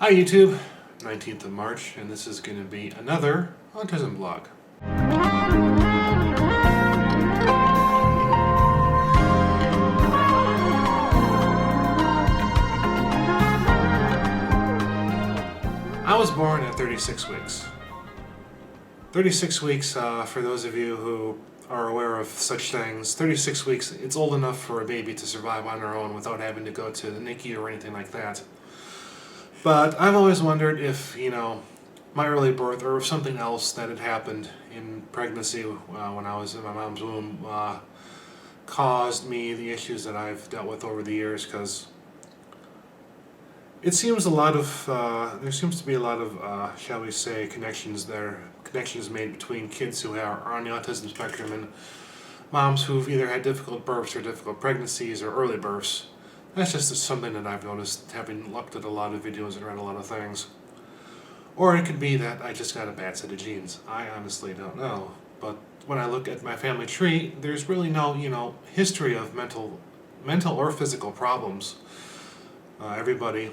Hi YouTube, 19th of March, and this is going to be another autism vlog. I was born at 36 weeks. 36 weeks, for those of you who are aware of such things, 36 weeks, it's old enough for a baby to survive on their own without having to go to the NICU or anything like that. But I've always wondered if, my early birth or if something else that had happened in pregnancy when I was in my mom's womb caused me the issues that I've dealt with over the years, because it seems there seems to be a lot of, shall we say, connections made between kids who are on the autism spectrum and moms who've either had difficult births or difficult pregnancies or early births. That's just something that I've noticed, having looked at a lot of videos and read a lot of things. Or it could be that I just got a bad set of genes. I honestly don't know. But when I look at my family tree, there's really no, history of mental or physical problems. Everybody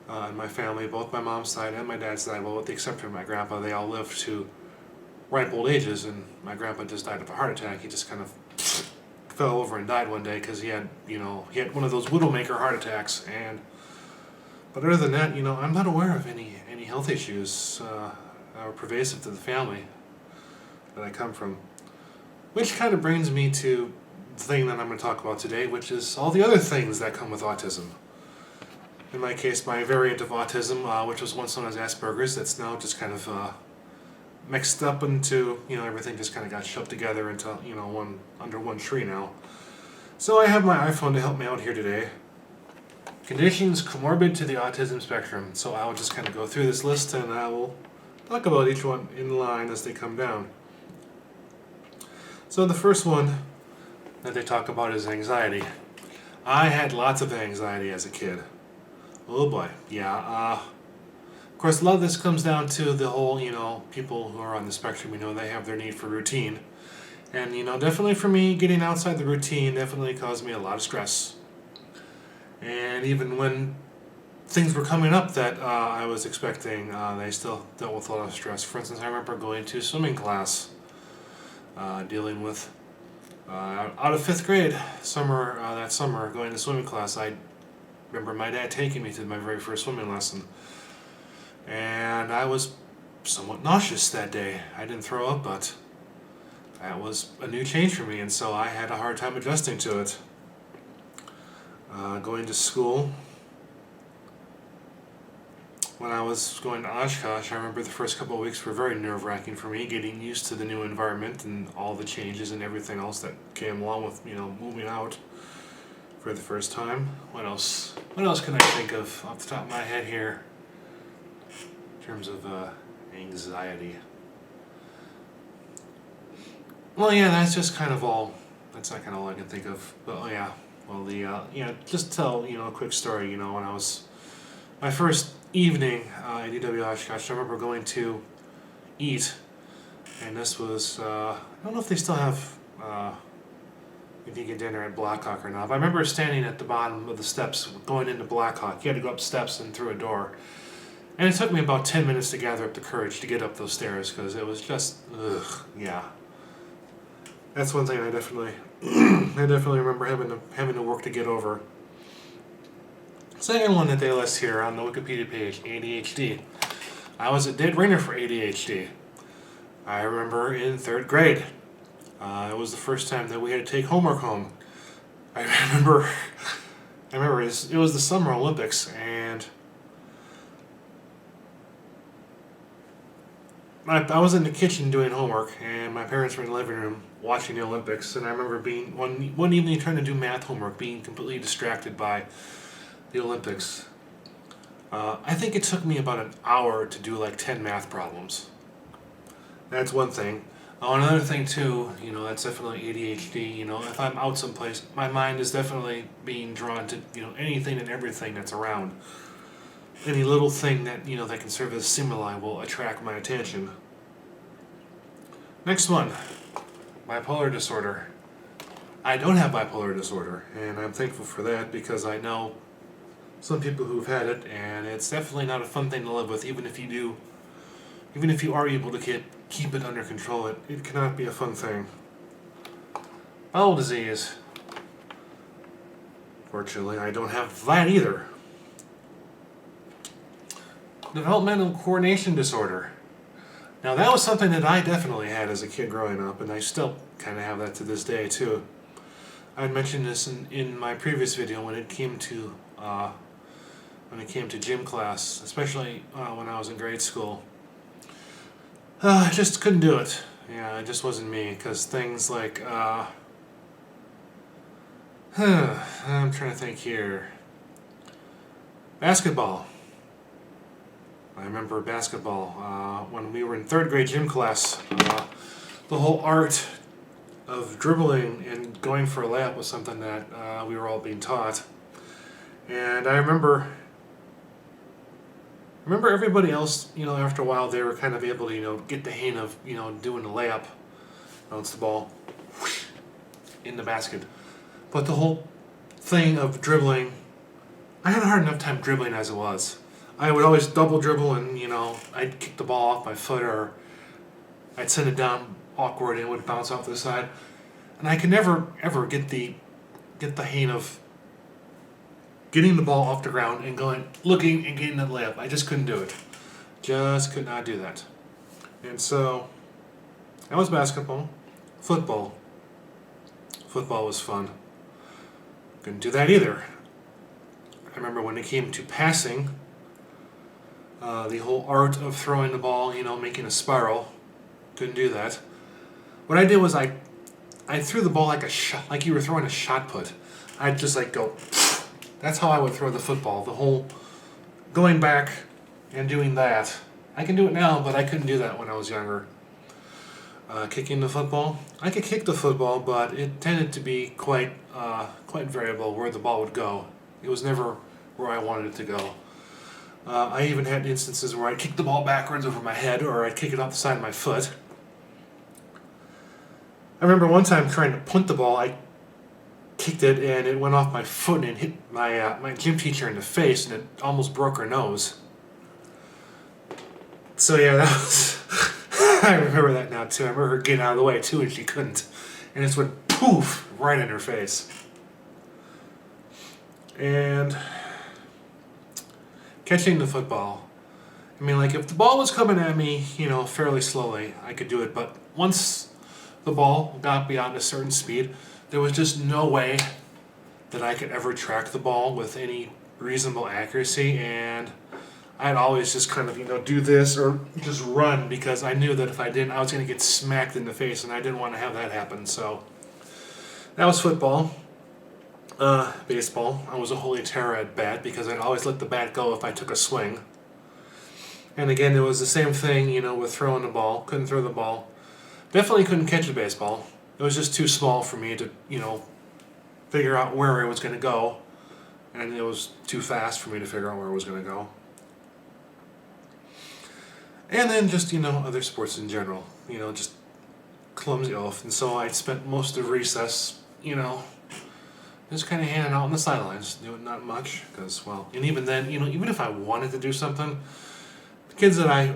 in my family, both my mom's side and my dad's side, well, with the exception of my grandpa, they all lived to ripe old ages, and my grandpa just died of a heart attack. He just kind of fell over and died one day because he had one of those widowmaker heart attacks. But other than that, I'm not aware of any health issues that are pervasive to the family that I come from. Which kind of brings me to the thing that I'm going to talk about today, which is all the other things that come with autism. In my case, my variant of autism, which was once known as Asperger's, that's now just kind of mixed up into, everything just kind of got shoved together into, under one tree now. So I have my iPhone to help me out here today. Conditions comorbid to the autism spectrum. So I'll just kind of go through this list and I will talk about each one in line as they come down. So the first one that they talk about is anxiety. I had lots of anxiety as a kid. Oh boy, yeah. Of course, a lot of this comes down to the whole, people who are on the spectrum, they have their need for routine. And, definitely for me, getting outside the routine definitely caused me a lot of stress. And even when things were coming up that I was expecting, they still dealt with a lot of stress. For instance, I remember going to swimming class, dealing with, out of 5th grade, that summer, going to swimming class. I remember my dad taking me to my very first swimming lesson. And I was somewhat nauseous that day. I didn't throw up, but that was a new change for me, and so I had a hard time adjusting to it. Going to school, when I was going to Oshkosh, I remember the first couple of weeks were very nerve-wracking for me, getting used to the new environment and all the changes and everything else that came along with, moving out for the first time. What else can I think of off the top of my head here in terms of anxiety? Well, yeah, that's not kind of all I can think of. But just tell, a quick story, when I was, my first evening at EW Oshkosh, I remember going to eat, and this was, I don't know if they still have vegan dinner at Blackhawk or not, but I remember standing at the bottom of the steps going into Blackhawk. You had to go up steps and through a door. And it took me about 10 minutes to gather up the courage to get up those stairs, because it was just, yeah. That's one thing I definitely remember having to work to get over. Second one that they list here on the Wikipedia page, ADHD. I was a dead ringer for ADHD. I remember in 3rd grade, it was the first time that we had to take homework home. I remember it was the Summer Olympics, and I was in the kitchen doing homework, and my parents were in the living room watching the Olympics, and I remember being one evening trying to do math homework, being completely distracted by the Olympics. I think it took me about an hour to do like 10 math problems. That's one thing. Another thing too, that's definitely ADHD. If I'm out someplace, my mind is definitely being drawn to, anything and everything that's around. Any little thing that, that can serve as stimuli will attract my attention. Next one, bipolar disorder. I don't have bipolar disorder, and I'm thankful for that, because I know some people who've had it, and it's definitely not a fun thing to live with, even if you are able to keep it under control. It cannot be a fun thing. Bowel disease. Fortunately, I don't have that either. Developmental coordination disorder. Now that was something that I definitely had as a kid growing up, and I still kind of have that to this day too. I had mentioned this in my previous video when it came to gym class, especially when I was in grade school. I just couldn't do it. Yeah, it just wasn't me, because things like I'm trying to think here. Basketball. I remember basketball when we were in third grade gym class. The whole art of dribbling and going for a layup was something that we were all being taught. And I remember everybody else, after a while they were kind of able to, get the hang of, doing a layup, bounce the ball in the basket. But the whole thing of dribbling, I had a hard enough time dribbling as it was. I would always double dribble and, I'd kick the ball off my foot, or I'd send it down awkward and it would bounce off to the side. And I could never, ever get the hang of getting the ball off the ground and looking and getting that layup. I just couldn't do it. Just could not do that. And so, that was basketball. Football. Football was fun. Couldn't do that either. I remember when it came to passing, the whole art of throwing the ball, making a spiral, couldn't do that. What I did was I threw the ball like a shot, like you were throwing a shot put. I'd just go. That's how I would throw the football. The whole going back and doing that. I can do it now, but I couldn't do that when I was younger. Kicking the football. I could kick the football, but it tended to be quite variable where the ball would go. It was never where I wanted it to go. I even had instances where I'd kick the ball backwards over my head, or I'd kick it off the side of my foot. I remember one time trying to punt the ball. I kicked it and it went off my foot and it hit my gym teacher in the face, and it almost broke her nose. So yeah, that was I remember that now too. I remember her getting out of the way too, and she couldn't, and it just went poof right in her face. And catching the football. I mean, if the ball was coming at me, fairly slowly, I could do it. But once the ball got beyond a certain speed, there was just no way that I could ever track the ball with any reasonable accuracy, and I'd always just kind of, do this or just run, because I knew that if I didn't, I was going to get smacked in the face, and I didn't want to have that happen. So that was football. Baseball. I was a holy terror at bat, because I'd always let the bat go if I took a swing. And again, it was the same thing, with throwing the ball. Couldn't throw the ball. Definitely couldn't catch a baseball. It was just too small for me to, figure out where it was going to go. And it was too fast for me to figure out where it was going to go. And then just, other sports in general. Just clumsy oaf. And so I spent most of recess, just kind of hanging out on the sidelines, doing not much. Because, and even then, even if I wanted to do something, the kids that I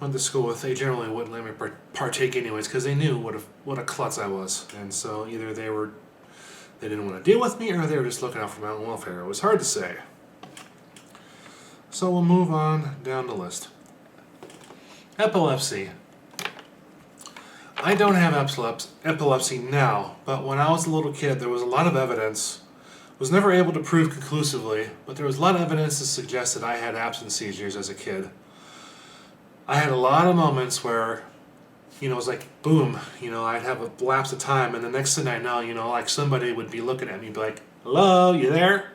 went to school with, they generally wouldn't let me partake anyways, because they knew what a klutz I was. And so either they didn't want to deal with me, or they were just looking out for my own welfare. It was hard to say. So we'll move on down the list. Epilepsy. I don't have epilepsy now, but when I was a little kid, there was a lot of evidence. Was never able to prove conclusively, but there was a lot of evidence to suggest that I had absence seizures as a kid. I had a lot of moments where, it was like, boom, I'd have a lapse of time, and the next thing I know, somebody would be looking at me, be like, hello, you there?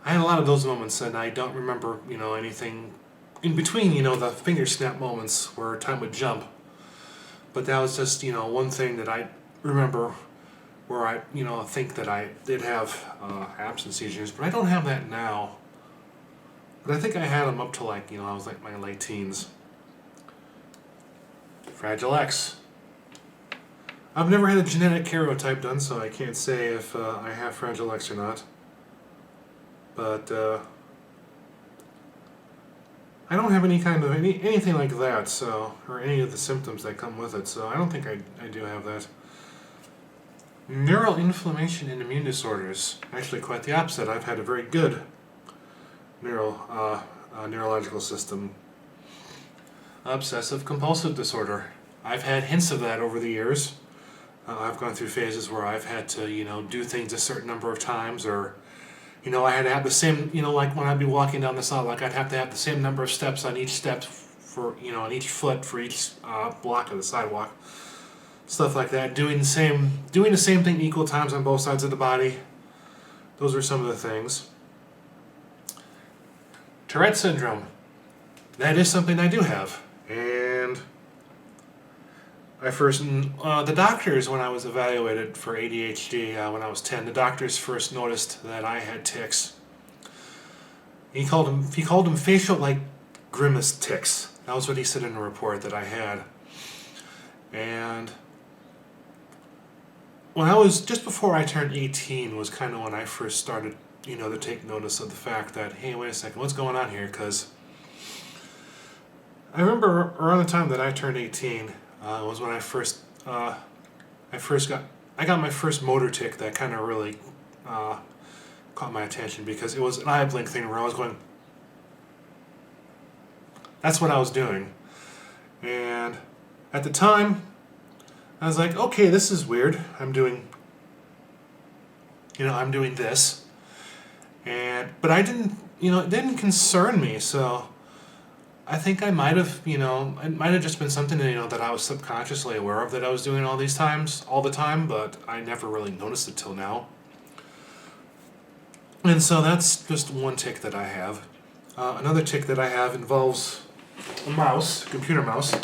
I had a lot of those moments, and I don't remember, anything in between, the finger snap moments where time would jump. But that was just, one thing that I remember where I, think that I did have absence seizures, but I don't have that now. But I think I had them up to I was my late teens. Fragile X. I've never had a genetic karyotype done, so I can't say if I have Fragile X or not. But I don't have any kind of anything like that, so, or any of the symptoms that come with it, so I don't think I do have that. Neural inflammation and immune disorders. Actually, quite the opposite. I've had a very good neurological system. Obsessive compulsive disorder. I've had hints of that over the years. I've gone through phases where I've had to, do things a certain number of times, or, I had to have the same, like when I'd be walking down the sidewalk, I'd have to have the same number of steps on each step for, on each foot for each block of the sidewalk. Stuff like that. Doing the same thing equal times on both sides of the body. Those are some of the things. Tourette Syndrome. That is something I do have. And I first, the doctors, when I was evaluated for ADHD when I was 10, the doctors first noticed that I had tics. He called them facial, like, grimace tics. That was what he said in a report that I had. And when I was, just before I turned 18 was kind of when I first started, to take notice of the fact that, hey, wait a second, what's going on here? Because I remember around the time that I turned 18 was when I got my first motor tic that kind of really caught my attention, because it was an eye blink thing where I was going, that's what I was doing. And at the time, I was like, okay, this is weird. I'm doing this. But I didn't, it didn't concern me, so I think I might have, it might have just been something, that I was subconsciously aware of that I was doing all the time, but I never really noticed it till now. And so that's just one tic that I have. Another tic that I have involves a mouse, a computer mouse.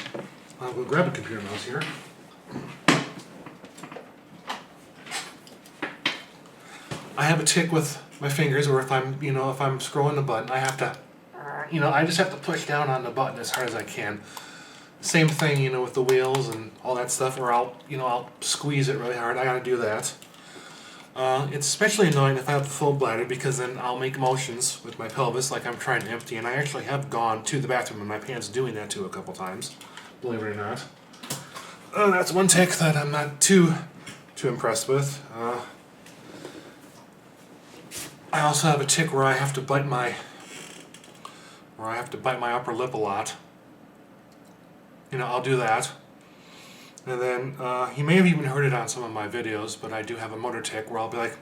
We'll grab a computer mouse here. I have a tic with my fingers, or if I'm scrolling the button, I have to, I just have to push down on the button as hard as I can. Same thing, with the wheels and all that stuff, where I'll squeeze it really hard. I gotta do that. It's especially annoying if I have a full bladder, because then I'll make motions with my pelvis like I'm trying to empty, and I actually have gone to the bathroom in my pants doing that too a couple times, believe it or not. That's one tic that I'm not too impressed with. I also have a tic where I have to bite my upper lip a lot. I'll do that. And then, you may have even heard it on some of my videos, but I do have a motor tic where I'll be like,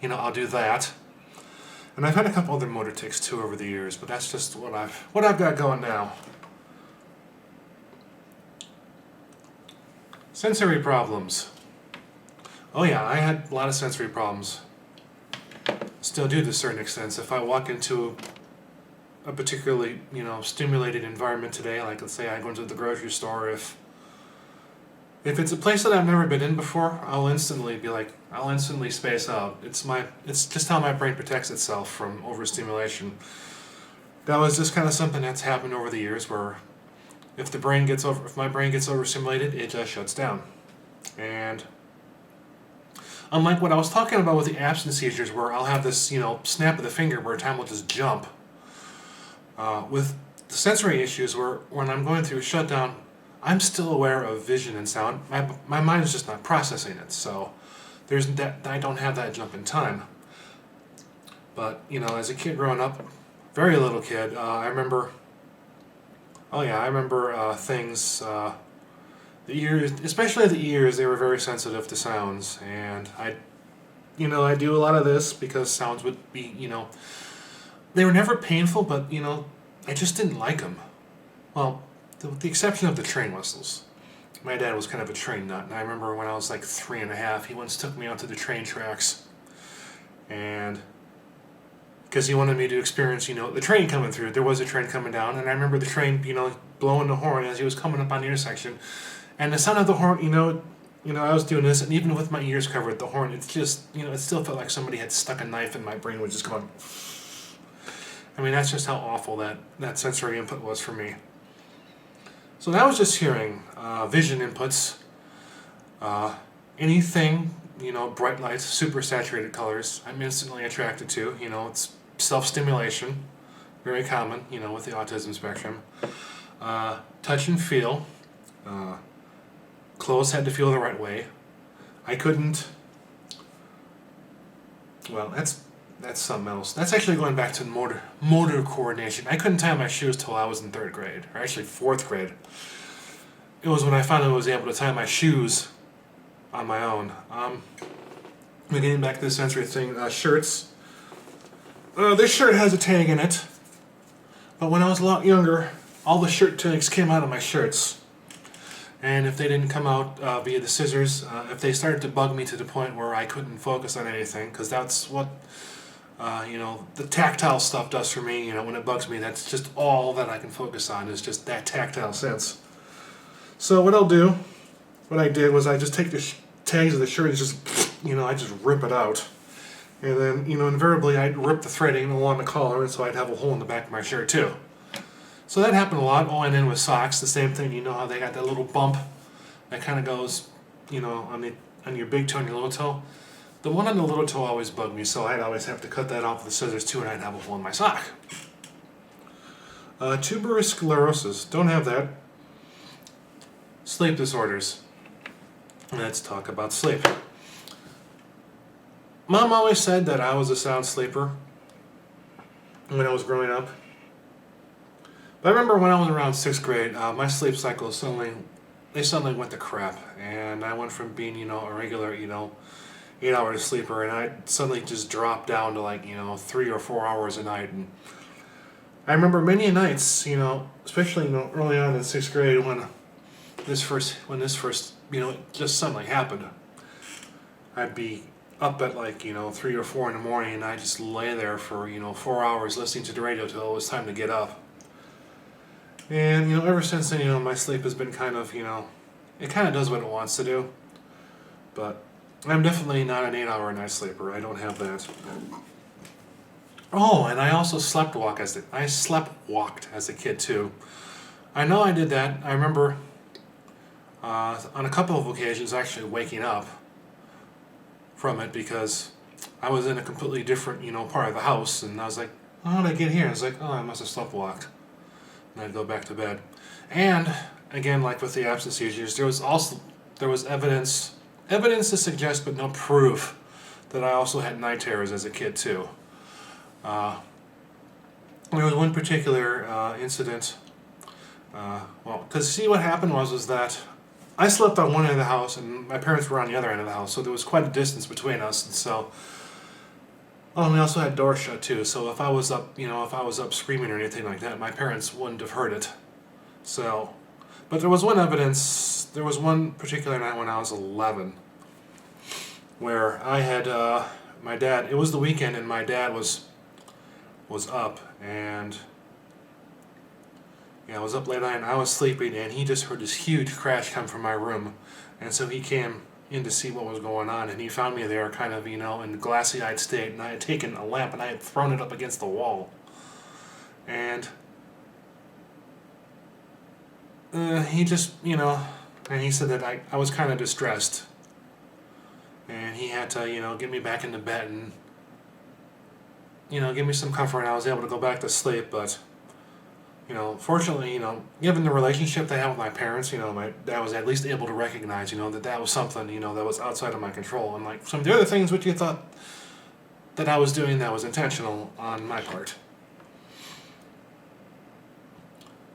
I'll do that. And I've had a couple other motor tics too over the years, but that's just what I've got going now. Sensory problems. Oh yeah, I had a lot of sensory problems. Still do to a certain extent. If I walk into a particularly, stimulated environment today, like let's say I go into the grocery store, if it's a place that I've never been in before, I'll instantly space out. It's just how my brain protects itself from overstimulation. That was just kind of something that's happened over the years, where if my brain gets overstimulated, it just shuts down. And unlike what I was talking about with the absence seizures, where I'll have this, snap of the finger where time will just jump. With the sensory issues, where when I'm going through a shutdown, I'm still aware of vision and sound. My mind is just not processing it, so I don't have that jump in time. But, as a kid growing up, very little kid, I remember things, the ears, especially the ears, they were very sensitive to sounds, and I do a lot of this because sounds would be, they were never painful, but, I just didn't like them. Well, with the exception of the train whistles. My dad was kind of a train nut, and I remember when I was like 3.5, he once took me out to the train tracks, and because he wanted me to experience, the train coming through. There was a train coming down, and I remember the train, blowing the horn as he was coming up on the intersection, and the sound of the horn, I was doing this, and even with my ears covered, the horn, it's just, it still felt like somebody had stuck a knife in my brain, was just going. That's just how awful that sensory input was for me. So that was just hearing. Vision inputs. Anything, bright lights, super saturated colors, I'm instantly attracted to. It's self-stimulation, very common, with the autism spectrum. Touch and feel. Clothes had to feel the right way. I couldn't. Well, that's something else. That's actually going back to motor coordination. I couldn't tie my shoes till I was in 3rd grade, or actually 4th grade. It was when I finally was able to tie my shoes on my own. We're getting back to the sensory thing. Shirts. This shirt has a tag in it, but when I was a lot younger, all the shirt tags came out of my shirts. And if they didn't come out via the scissors, if they started to bug me to the point where I couldn't focus on anything, because that's what, the tactile stuff does for me, when it bugs me, that's just all that I can focus on, is just that tactile sense. So what I did was I just take the tags of the shirt and just, I just rip it out. And then, invariably I'd rip the threading along the collar, and so I'd have a hole in the back of my shirt too. So that happened a lot. And then with socks, the same thing. How they got that little bump that kind of goes, on your big toe and your little toe. The one on the little toe always bugged me, so I'd always have to cut that off with the scissors too, and I'd have a hole in my sock. Tuberous sclerosis. Don't have that. Sleep disorders. Let's talk about sleep. Mom always said that I was a sound sleeper when I was growing up. But I remember when I was around 6th grade, my sleep cycle suddenly went to crap. And I went from being, a regular, 8-hour sleeper, and I suddenly just dropped down to 3 or 4 hours a night. And I remember many nights, especially, early on in 6th grade when this first, it just suddenly happened. I'd be up at 3 or 4 in the morning, and I just lay there for 4 hours listening to the radio till it was time to get up. And ever since then, my sleep has been kind of, it kind of does what it wants to do. But I'm definitely not an 8-hour night sleeper. I don't have that. Oh, and I also sleptwalked as a kid too. I know I did that. I remember on a couple of occasions actually waking up from it because I was in a completely different, part of the house, and I was like, how did I get here? I was like, oh, I must have sleptwalked. And I'd go back to bed. And again, like with the absence seizures, there was evidence to suggest, but no proof, that I also had night terrors as a kid too. There was one particular incident. Because see, what happened was that I slept on one end of the house and my parents were on the other end of the house, so there was quite a distance between us, and so. Oh, we also had doors shut too, so if I was up screaming or anything like that, my parents wouldn't have heard it. So, but there was one particular night when I was 11, where I had my dad. It was the weekend, and my dad was up, and I was up late night, and I was sleeping, and he just heard this huge crash come from my room, and so he came in to see what was going on, and he found me there kind of, in a glassy-eyed state, and I had taken a lamp and I had thrown it up against the wall. And he just, and he said that I was kind of distressed. And he had to, get me back into bed and, give me some comfort, and I was able to go back to sleep, but fortunately, given the relationship they had with my parents, my dad was at least able to recognize, that was something, that was outside of my control. And like some of the other things which you thought that I was doing that was intentional on my part.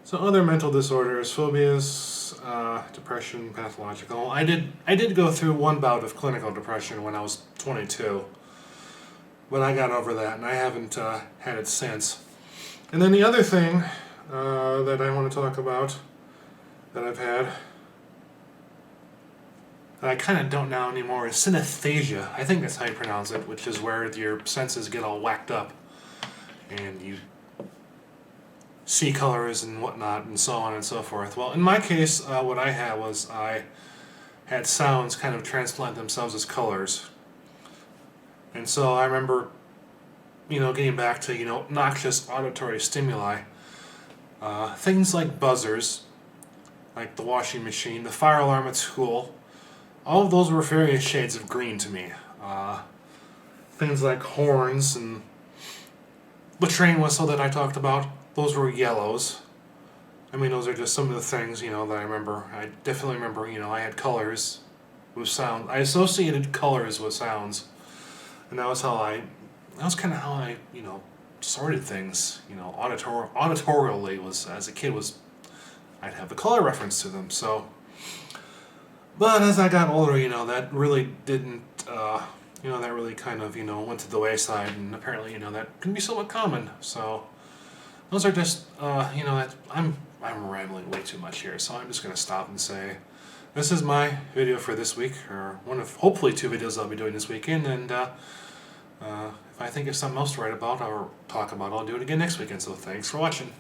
So other mental disorders, phobias, depression, pathological. I did go through one bout of clinical depression when I was 22, but I got over that, and I haven't had it since. And then the other thing that I want to talk about that I've had that I kind of don't now anymore is synesthesia. I think that's how you pronounce it, which is where your senses get all whacked up and you see colors and whatnot and so on and so forth. Well, in my case, what I had was I had sounds kind of transplant themselves as colors. And so I remember, getting back to, noxious auditory stimuli. Things like buzzers, like the washing machine, the fire alarm at school, all of those were various shades of green to me. Things like horns and the train whistle that I talked about, those were yellows. I mean, those are just some of the things, that I remember. I definitely remember, I had colors with sound. I associated colors with sounds. And that was kind of how I, sorted things, auditorially was, as a kid, I'd have the color reference to them, so. But as I got older, that really didn't, that really kind of, went to the wayside, and apparently, that can be somewhat common, so. Those are just, I'm rambling way too much here, so I'm just going to stop and say, this is my video for this week, or one of hopefully 2 videos I'll be doing this weekend, and if I think of something else to write about or talk about, I'll do it again next weekend, so thanks for watching.